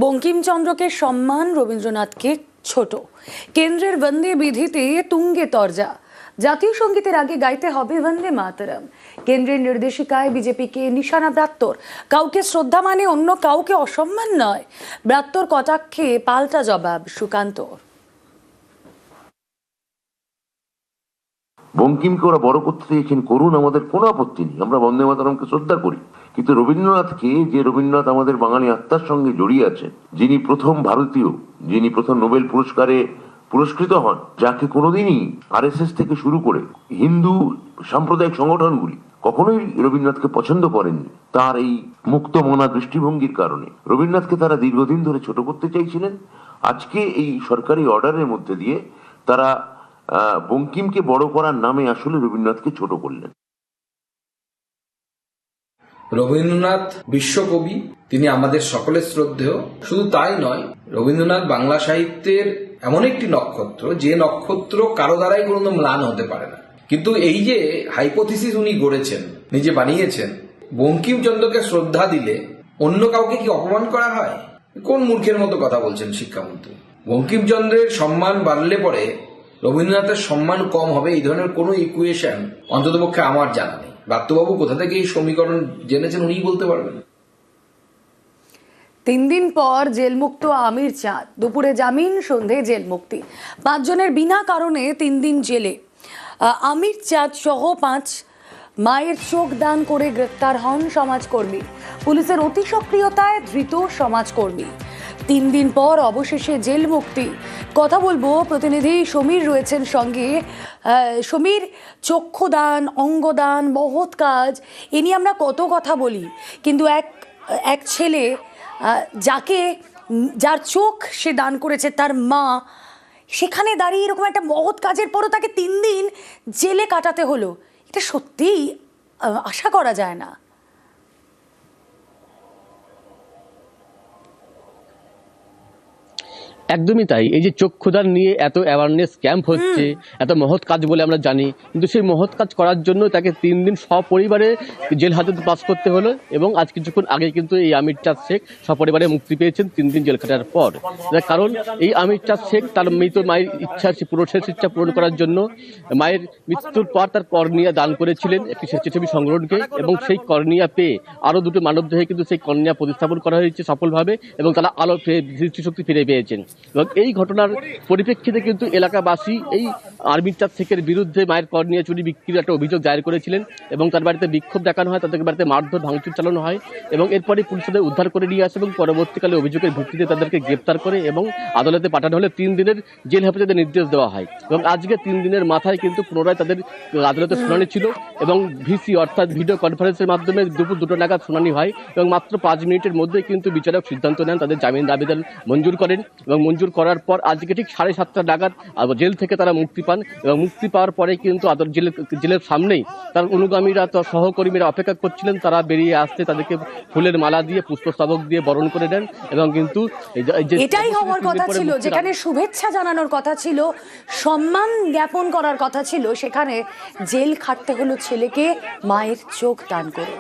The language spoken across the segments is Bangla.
বঙ্কিমচন্দ্রকে সম্মান, রবীন্দ্রনাথকে ছোট। কেন্দ্রের বন্দে বিধিতে তুঙ্গে তরজা। জাতীয় সঙ্গীতের আগে গাইতে হবে বন্দে মাতরম। কেন্দ্রের নির্দেশিকায় বিজেপিকে নিশানা ব্রাত্যর। কাউকে শ্রদ্ধা মানে অন্য কাউকে অসম্মান নয়। ব্রাত্যর কটাক্ষে পাল্টা জবাব সুকান্তর। বঙ্কিমকে ওরা বড় করতে চেয়েছেন, করুন, আমাদের কোনো আপত্তি নেই, আমরা বন্দে মাতরমকে শ্রদ্ধা করি। কিন্তু রবীন্দ্রনাথকে, যে রবীন্দ্রনাথ আমাদের বাঙালি আত্মার সঙ্গে জড়িয়ে আছেন, যিনি প্রথম ভারতীয়, যিনি প্রথম নোবেল পুরস্কারে পুরস্কৃত হন, যাকে কোনোদিনই আরএসএস থেকে শুরু করে হিন্দু সাম্প্রদায়িক সংগঠনগুলি কখনোই রবীন্দ্রনাথকে পছন্দ করেননি, তার এই মুক্ত মনা দৃষ্টিভঙ্গির কারণে রবীন্দ্রনাথকে তারা দীর্ঘদিন ধরে ছোট করতে চাইছিলেন। আজকে এই সরকারি অর্ডারের মধ্যে দিয়ে তারা বঙ্কিমকে বড় করার নামে আসলে রবীন্দ্রনাথকে ছোট করলেন। রবীন্দ্রনাথ বিশ্বকবি, তিনি আমাদের সকলের শ্রদ্ধেয়। শুধু তাই নয়, রবীন্দ্রনাথ বাংলা সাহিত্যের এমন একটি নক্ষত্র, যে নক্ষত্র কারো দ্বারাই কোনো ম্লান হতে পারে না। কিন্তু এই যে হাইপোথিসিস উনি গড়েছেন, নিজে বানিয়েছেন, বঙ্কিমচন্দ্রকে শ্রদ্ধা দিলে অন্য কাউকে কি অপমান করা হয়? কোন মূর্খের মতো কথা বলছেন শিক্ষামন্ত্রী? বঙ্কিমচন্দ্রের সম্মান বাড়লে পরে রবীন্দ্রনাথের সম্মান কম হবে, এই ধরনের কোনো ইকুয়েশন অন্ততপক্ষে আমার জানা নেই। ব্রাত্যবাবু কোথা থেকে এই সমীকরণ জেনেছেন উনিই বলতে পারবেন। 3 দিন পর জেলমুক্ত আমির চাঁদ। দুপুরে জামিন, সন্ধে জেল মুক্তি। 5 জনের বিনা কারণে 3 দিন জেলে। আমির চাঁদ সহ 5 মায়ের চোখ দান করে গ্রেফতার হন সমাজকর্মী। পুলিশের অতি সক্রিয়তায় ধৃত সমাজকর্মী। 3 দিন পর অবশেষে জেল মুক্তি। কথা বলবো, প্রতিনিধি সমীর রয়েছেন সঙ্গে। সমীর, চক্ষুদান, অঙ্গদান, মহৎ কাজ, এ নিয়ে আমরা কত কথা বলি, কিন্তু এক ছেলে, যার চোখ সে দান করেছে, তার মা, সেখানে দাঁড়িয়ে এরকম একটা মহৎ কাজের পরও তাকে 3 দিন জেলে কাটাতে হলো। এটা সত্যিই আশা করা যায় না। একদমই তাই। এই যে চক্ষুদান নিয়ে এত অ্যাওয়ারনেস ক্যাম্প হচ্ছে, এত মহৎ কাজ বলে আমরা জানি, কিন্তু সেই মহৎ কাজ করার জন্য তাকে 3 দিন সপরিবারে জেল হাজতে পাস করতে হলো। এবং আজ কিছুক্ষণ আগে কিন্তু এই আমির চাঁদ শেখ সপরিবারে মুক্তি পেয়েছেন 3 দিন জেল কাটার পর। কারণ এই আমির চাঁদ শেখ তার মৃত মায়ের শেষ ইচ্ছা পূরণ করার জন্য মায়ের মৃত্যুর পর তার কর্নিয়া দান করেছিলেন একটি স্বেচ্ছাসেবী সংগঠনকে, এবং সেই কর্নিয়া পেয়ে আরও 2টি মানবদেহে কিন্তু সেই কর্নিয়া প্রতিস্থাপন করা হয়েছে সফলভাবে, এবং তারা আলো দৃষ্টিশক্তি ফিরে পেয়েছেন। এবং এই ঘটনার পরিপ্রেক্ষিতে কিন্তু এলাকাবাসী এই আমির চাঁদ শেখের বিরুদ্ধে মায়ের কর্নিয়া চুরি বিক্রির একটা অভিযোগ দায়ের করেছিলেন, এবং তার বাড়িতে বিক্ষোভ দেখানো হয়, তাদের বাড়িতে মারধর ভাঙচুর চালানো হয়, এবং এরপরে পুলিশ তাদের উদ্ধার করে নিয়ে আসে এবং পরবর্তীকালে অভিযোগের ভিত্তিতে তাদেরকে গ্রেপ্তার করে এবং আদালতে পাঠানো হলে 3 দিনের জেল হেফাজতের নির্দেশ দেওয়া হয়। এবং আজকে 3 দিনের মাথায় কিন্তু পুনরায় তাদের আদালতে শুনানি ছিল, এবং ভিসি অর্থাৎ ভিডিও কনফারেন্সের মাধ্যমে দুপুর 2টা নাগাদ শুনানি হয়, এবং মাত্র 5 মিনিটের মধ্যে কিন্তু বিচারক সিদ্ধান্ত নেন, তাদের জামিন আবেদন মঞ্জুর করেন। এবং মঞ্জুর করার পর আজকে ঠিক 7:30টা নাগাদ জেল থেকে তারা মুক্তি পান, এবং মুক্তি পাওয়ার পরে কিন্তু জেলের সামনেই তার অনুগামীরা, তার সহকর্মীরা অপেক্ষা করছিলেন। তারা বেরিয়ে আসতে তাদেরকে ফুলের মালা দিয়ে, পুষ্পস্তবক দিয়ে বরণ করে দেন, এবং কিন্তু এটাই হওয়ার কথা ছিল, যেখানে শুভেচ্ছা জানানোর কথা ছিল, সম্মান জ্ঞাপন করার কথা ছিল, সেখানে জেল খাটতে হলো ছেলেকে মায়ের চোখ দান করে।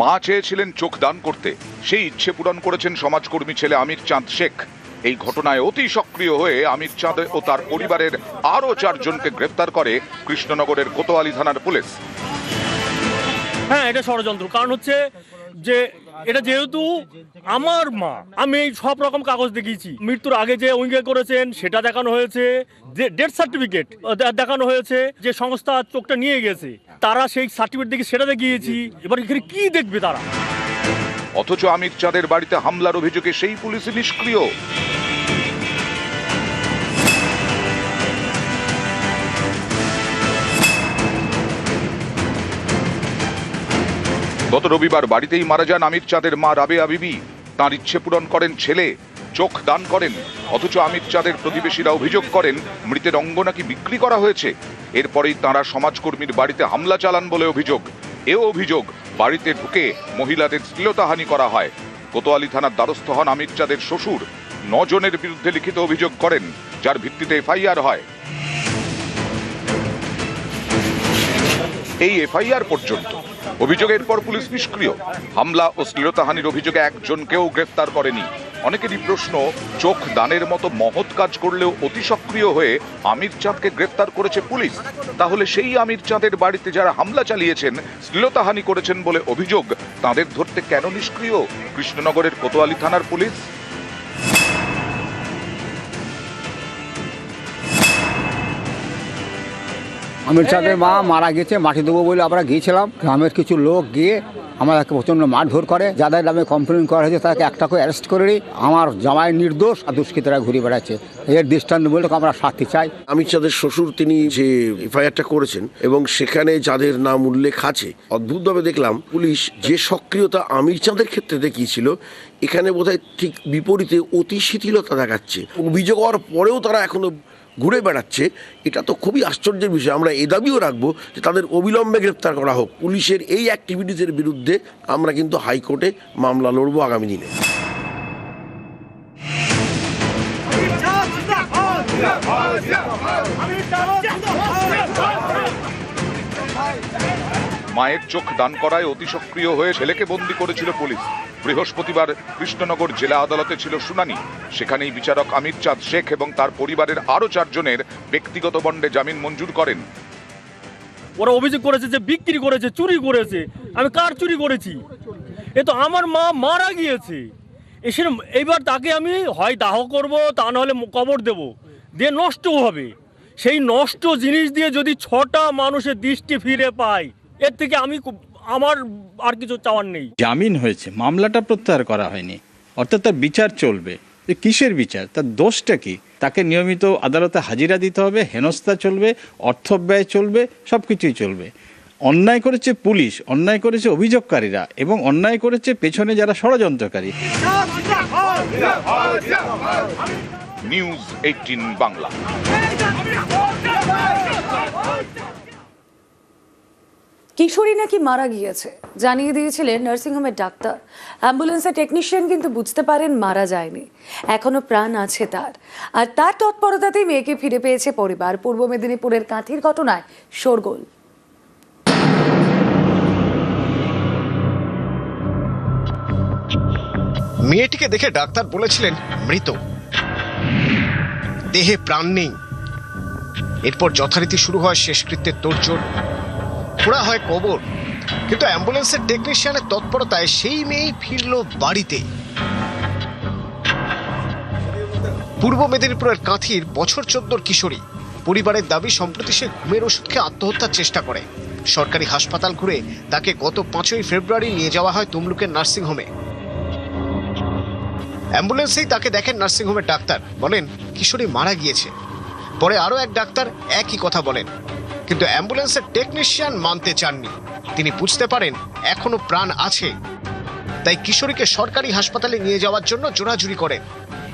মা চেয়েছিলেন চোখ দান করতে, সেই ইচ্ছে পূরণ করেছেন সমাজকর্মী ছেলে আমির চাঁদ শেখ। এই ঘটনায় অতি সক্রিয় হয়ে আমির চাঁদ ও তার পরিবারের আরো 4 জনকে গ্রেফতার করে কৃষ্ণনগরের কোতোয়ালি থানার পুলিশ। হ্যাঁ, এটা ষড়যন্ত্র। কারণ হচ্ছে যে এটা যেহেতু আমার মা, আমি সব রকম কাগজ দেখিয়েছি, মৃত্যুর আগে যে উইঙ্গে করেছেন সেটা দেখানো হয়েছে, যে ডেথ সার্টিফিকেট দেখানো হয়েছে, যে সংস্থা চোখটা নিয়ে গেছে তারা সেই সার্টিফিকেট দেখে সেটা দেখিয়েছি। এবার এখানে কি দেখবে তারা? অথচ আমির চাঁদের বাড়িতে হামলার অভিযোগে সেই পুলিশ নিষ্ক্রিয়। গত রবিবার বাড়িতেই মারা যান আমির চাঁদের মা রাবেয়া বিবি। তাঁর ইচ্ছে পূরণ করেন ছেলে, চোখ দান করেন। অথচ আমির চাঁদের প্রতিবেশীরা অভিযোগ করেন মৃতের অঙ্গ নাকি বিক্রি করা হয়েছে। এরপরেই তাঁরা সমাজকর্মীর বাড়িতে হামলা চালান বলে অভিযোগ। এও অভিযোগ, বাড়িতে ঢুকে মহিলাদের শ্লীলতাহানি করা হয়। কোতোয়ালি থানার দ্বারস্থ হন আমির চাঁদের শ্বশুর। 9 জনের বিরুদ্ধে লিখিত অভিযোগ করেন, যার ভিত্তিতে এফআইআর হয়। এই এফআইআর পর্যন্ত অভিযোগের পর পুলিশ নিষ্ক্রিয়। হামলা ও শ্লীলতাহানির অভিযোগে একজনকেও গ্রেফতার করেনি। অনেকেরই প্রশ্ন, চোখ দানের মতো মহৎ কাজ করলেও অতি সক্রিয় হয়ে আমির চাঁদকে গ্রেফতার করেছে পুলিশ। তাহলে সেই আমির চাঁদের বাড়িতে যারা হামলা চালিয়েছেন, শ্লীলতাহানি করেছেন বলে অভিযোগ, তাদের ধরতে কেন নিষ্ক্রিয় কৃষ্ণনগরের কোতোয়ালি থানার পুলিশ? আমির চাঁদের মা মারা গেছে, মাটি দেবো বলে আমরা গিয়েছিলাম। গ্রামের কিছু লোক গিয়ে আমাদেরকে প্রচণ্ড মারধর করে। যাদের নামে কমপ্লেন করা হয়েছে তাকে একটাকে অ্যারেস্ট করে নিই। আমার জামাই নির্দোষ, আর দুষ্কৃতীরা ঘুরে বেড়াচ্ছে। এর দৃষ্টান্ত বলে আমরা শাস্তি চাই। আমির চাঁদের শ্বশুর তিনি যে এফআইআরটা করেছেন এবং সেখানে যাদের নাম উল্লেখ আছে, অদ্ভুতভাবে দেখলাম পুলিশ যে সক্রিয়তা আমির চাঁদের ক্ষেত্রে দেখিয়েছিল, এখানে বোধহয় ঠিক বিপরীতে অতি শিথিলতা দেখাচ্ছে। অভিযোগ হওয়ার পরেও তারা এখনো ঘুরে বেড়াচ্ছে। এটা তো খুবই আশ্চর্যের বিষয়। আমরা এ দাবিও রাখবো যে তাদের অবিলম্বে গ্রেপ্তার করা হোক। পুলিশের এই অ্যাক্টিভিটিসের বিরুদ্ধে আমরা কিন্তু হাইকোর্টে মামলা লড়বো আগামী দিনে। মায়ের চোখ দান করায় অতি সক্রিয় হয়ে ছেলেকে বন্দী করেছিল পুলিশ। বৃহস্পতিবার কৃষ্ণনগর জেলা আদালতে ছিল শুনানি। সেখানেই বিচারক আমির চাঁদ শেখ এবং তার পরিবারের আরো 4 জনের ব্যক্তিগত বন্ডে জামিন মঞ্জুর করেন। ওরা অভিযোগ করেছে যে বিক্রি করেছে, চুরি করেছে। আমি কার চুরি করেছি? এ তো আমার মা মারা গিয়েছে। এইবার তাকে আমি হয় দাহ করব, তা নাহলে কবর দেব, দিয়ে নষ্ট হবে। সেই নষ্ট জিনিস দিয়ে যদি 6টা মানুষের দৃষ্টি ফিরে পায়, এর থেকে আমার আর কিছু চাওয়ার নেই। জামিন হয়েছে, মামলাটা প্রত্যাহার করা হয়নি, অর্থাৎ তার বিচার চলবে। কিসের বিচার? তার দোষটা কি? তাকে নিয়মিত আদালতে হাজিরা দিতে হবে, হেনস্থা চলবে, অর্থব্যয় চলবে, সব কিছুই চলবে। অন্যায় করেছে পুলিশ, অন্যায় করেছে অভিযোগকারীরা, এবং অন্যায় করেছে পেছনে যারা ষড়যন্ত্রকারী। নিউজ 18 বাংলা। কিশোরী নাকি মারা গিয়েছে জানিয়ে দিয়েছিলেন নার্সিংহোমের ডাক্তার। অ্যাম্বুলেন্সের টেকনিশিয়ান কিন্তু বুঝতে পারেন মারা যায়নি, এখনো প্রাণ আছে তার। আর তার তৎপরতাতেই মেয়েকে ফিরে পেয়েছে পরিবার। পূর্ব মেদিনীপুরের কাঁথির ঘটনায় শোরগোল। মেয়েটিকে দেখে ডাক্তার বলেছিলেন মৃত, দেহে প্রাণ নেই। এরপর যথারীতি শুরু হয় শেষকৃত্যের তোড়জোড়, খোঁড়া হয় কবর। কিন্তু অ্যাম্বুলেন্সের টেকনিশিয়ানের তৎপরতায় সেই মেয়েই ফিরল বাড়িতে। পূর্ব মেদিনীপুরের কাঁথির বছর 14 কিশোরী। পরিবারের দাবি সম্প্রতি সে ঘুমের ওষুধ খেয়ে আত্মহত্যার চেষ্টা করে। সরকারি হাসপাতাল ঘুরে তাকে গত 5ই ফেব্রুয়ারি নিয়ে যাওয়া হয় তমলুকের নার্সিংহোমে। অ্যাম্বুলেন্সেই তাকে দেখেন নার্সিংহোমের ডাক্তার, বলেন কিশোরী মারা গিয়েছে। পরে আরও এক ডাক্তার একই কথা বলেন, কিন্তু অ্যাম্বুলেন্সের টেকনিশিয়ান মানতে চাননি। তিনি বুঝতে পারেন এখনো প্রাণ আছে, তাই কিশোরীকে সরকারি হাসপাতালে নিয়ে যাওয়ার জন্য জোরাজুরি করেন।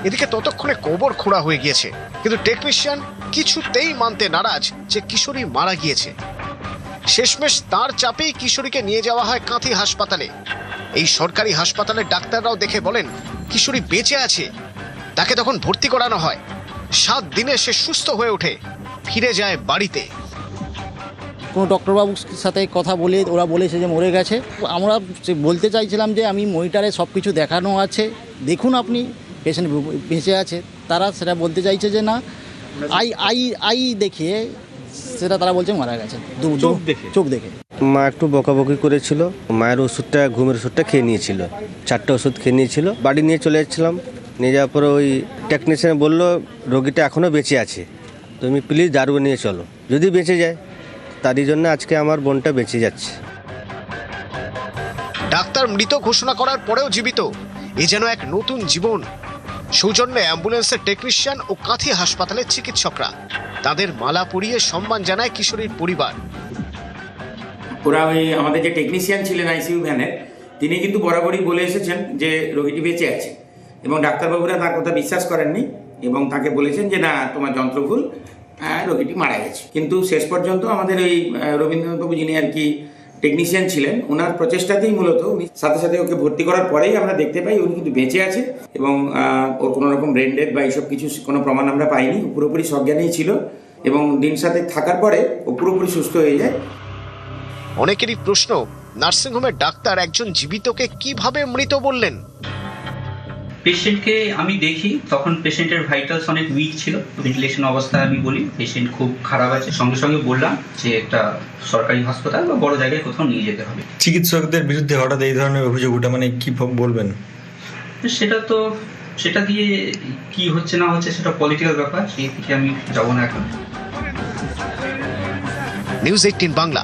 এদিকে ততক্ষণে কবর খোঁড়া হয়ে গিয়েছে, কিন্তু টেকনিশিয়ান কিছুতেই মানতে নারাজ যে কিশোরী মারা গিয়েছে। শেষমেশ তার চাপেই কিশোরীকে নিয়ে যাওয়া হয় কাঁথি হাসপাতালে। এই সরকারি হাসপাতালের ডাক্তাররাও দেখে বলেন কিশোরী বেঁচে আছে। তাকে তখন ভর্তি করানো হয়। 7 দিনে সে সুস্থ হয়ে ওঠে, ফিরে যায় বাড়িতে। কোনো ডক্টরবাবুর সাথে কথা বলে ওরা বলেছে যে মরে গেছে। আমরা বলতে চাইছিলাম যে আমি মনিটরে সব কিছু দেখানো আছে, দেখুন আপনি পেশেন্ট বেঁচে আছে। তারা সেটা বলতে চাইছে যে না, আই দেখিয়ে সেটা তারা বলছে মারা গেছে চোখ দেখে। মা একটু বকাবকি করেছিল। মায়ের ওষুধটা, ঘুমের ওষুধটা খেয়ে নিয়েছিল, 4টা ওষুধ খেয়ে নিয়েছিল। বাড়ি নিয়ে চলে যাচ্ছিলাম, নিয়ে যাওয়ার পরে ওই টেকনিশিয়ান বললো রোগীটা এখনও বেঁচে আছে, তুমি প্লিজ দারুণ নিয়ে চলো, যদি বেঁচে যায়। তারই জন্য আজকে আমার বোনটা বেঁচে যাচ্ছে। ডাক্তার মৃত ঘোষণা করার পরেও জীবিত, এ যেন এক নতুন জীবন। সৌজন্যে অ্যাম্বুলেন্সের টেকনিশিয়ান ও কাঁথি হাসপাতালের চিকিৎসকরা তাদের মালা পরিয়ে সম্মান জানায় কিশোরীর পরিবার। ওরা ওই আমাদের যে টেকনিশিয়ান ছিলেন আইসিইউ ভ্যানের, তিনি কিন্তু বরাবরই বলে এসেছেন যে রোগীটি বেঁচে আছে, এবং ডাক্তারবাবুরা তার কথা বিশ্বাস করেননি এবং তাকে বলেছেন যে না, তোমার যন্ত্রভুল, রোগীটি মারা গেছে। কিন্তু শেষ পর্যন্ত আমাদের ওই রবীন্দ্রনাথবাবু, যিনি আর কি টেকনিশিয়ান ছিলেন, ওনার প্রচেষ্টাতেই মূলত উনি সাথে সাথে ওকে ভর্তি করার পরেই আমরা দেখতে পাই উনি কিন্তু বেঁচে আছে এবং ওর কোনো রকম ব্রেন ডেড বা এইসব কিছু কোনো প্রমাণ আমরা পাইনি। পুরোপুরি সজ্ঞানেই ছিল এবং দিন সাথে থাকার পরে ও পুরোপুরি সুস্থ হয়ে যায়। অনেকেরই প্রশ্ন, নার্সিংহোমের ডাক্তার একজন জীবিতকে কিভাবে মৃত বললেন? পেশেন্টকে আমি দেখি, তখন পেশেন্টের ভাইটালস অনেক উইক ছিল, ভেন্টিলেশন অবস্থায় আমি বলি পেশেন্ট খুব খারাপ আছে, সঙ্গে সঙ্গে বললাম যে একটা সরকারি হাসপাতাল বা বড় জায়গায় কোথাও নিয়ে যেতে হবে। চিকিৎসকদের বিরুদ্ধে হঠাৎ এই ধরনের অভিযোগ ওঠা মানে কি বলবেন? সেটা দিয়ে কি হচ্ছে না হচ্ছে সেটা পলিটিক্যাল ব্যাপার, সেই দিকে আমি যাব না এখন। নিউজ 18 বাংলা।